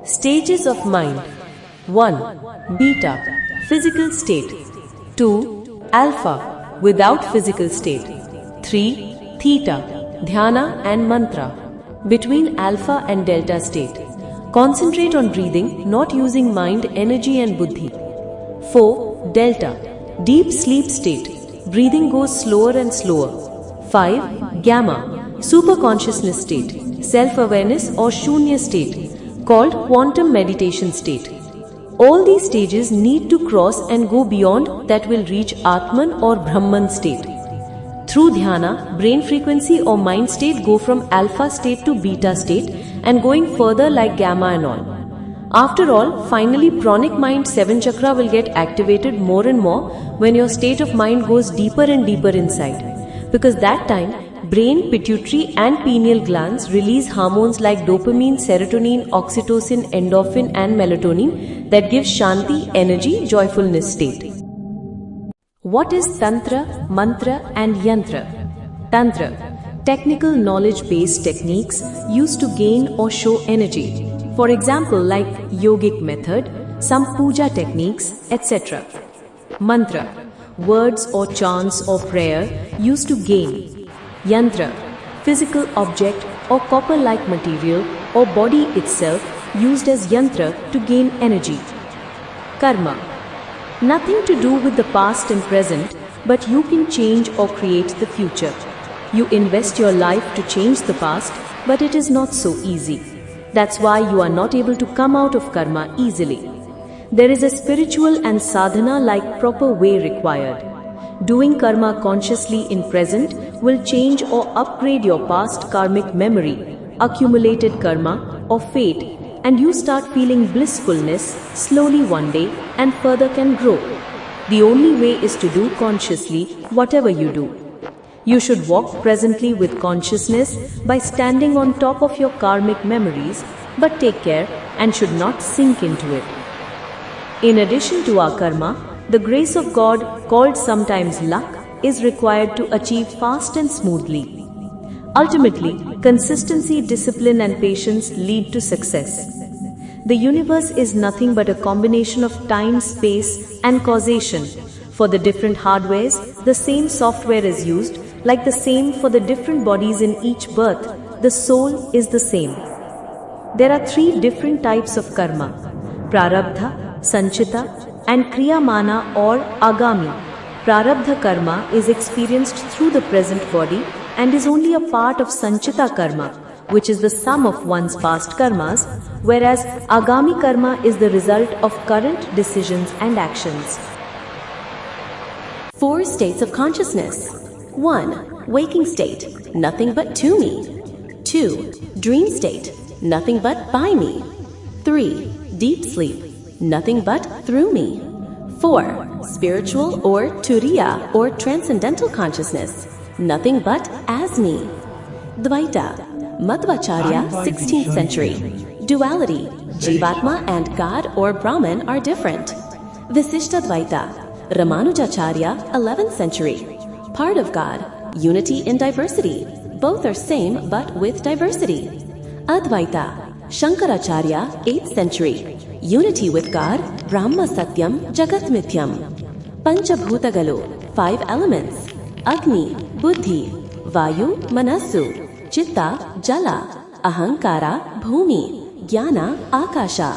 Stages of mind. 1. Beta, physical state. 2. Alpha, without physical state. 3. Theta, dhyana and mantra. Between alpha and delta state. Concentrate on breathing, not using mind, energy and buddhi. 4. Delta, deep sleep state. Breathing goes slower and slower. 5. Gamma, super consciousness state. Self-awareness or shunya state, called quantum meditation state. All these stages need to cross and go beyond that will reach Atman or Brahman state. Through dhyana, brain frequency or mind state go from alpha state to beta state and going further like gamma and all. After all, finally pranic mind 7 chakra will get activated more and more when your state of mind goes deeper and deeper inside. Because that time, brain, pituitary and pineal glands release hormones like dopamine, serotonin, oxytocin, endorphin and melatonin that give shanti, energy, joyfulness state. What is Tantra, Mantra and Yantra? Tantra, technical knowledge-based techniques used to gain or show energy. For example, like yogic method, some puja techniques, etc. Mantra, words or chants or prayer used to gain. Yantra, physical object or copper-like material or body itself used as yantra to gain energy. Karma, nothing to do with the past and present, but you can change or create the future. You invest your life to change the past, but it is not so easy. That's why you are not able to come out of karma easily. There is a spiritual and sadhana-like proper way required. Doing karma consciously in present will change or upgrade your past karmic memory, accumulated karma or fate, and you start feeling blissfulness slowly one day and further can grow. The only way is to do consciously whatever you do. You should walk presently with consciousness by standing on top of your karmic memories, but take care and should not sink into it. In addition to our karma, the grace of God, called sometimes luck, is required to achieve fast and smoothly. Ultimately, consistency, discipline and patience lead to success. The universe is nothing but a combination of time, space and causation. For the different hardwares, the same software is used, like the same for the different bodies in each birth, the soul is the same. There are 3 different types of karma: prarabdha, sanchita and kriyamana or agami. Prarabdha karma is experienced through the present body and is only a part of sanchita karma, which is the sum of one's past karmas, whereas agami karma is the result of current decisions and actions. 4 states of consciousness. 1. Waking state, nothing but to me. 2. Dream state, nothing but by me. 3. Deep sleep, nothing but through me. 4. Spiritual or turiya or transcendental consciousness, nothing but as me. Dvaita, Madhvacharya, 16th century. Duality, Jivatma and God or Brahman are different. Visishta Dvaita, Ramanujacharya, 11th century. Part of God, unity in diversity. Both are same but with diversity. Advaita, Shankaracharya, 8th century. Unity with God, Brahma Satyam, Jagat Mithyam. Panchabhutagalu, 5 elements. Agni, Buddhi, Vayu, Manasu, Chitta, Jala, Ahankara, Bhumi, Jnana, Akasha.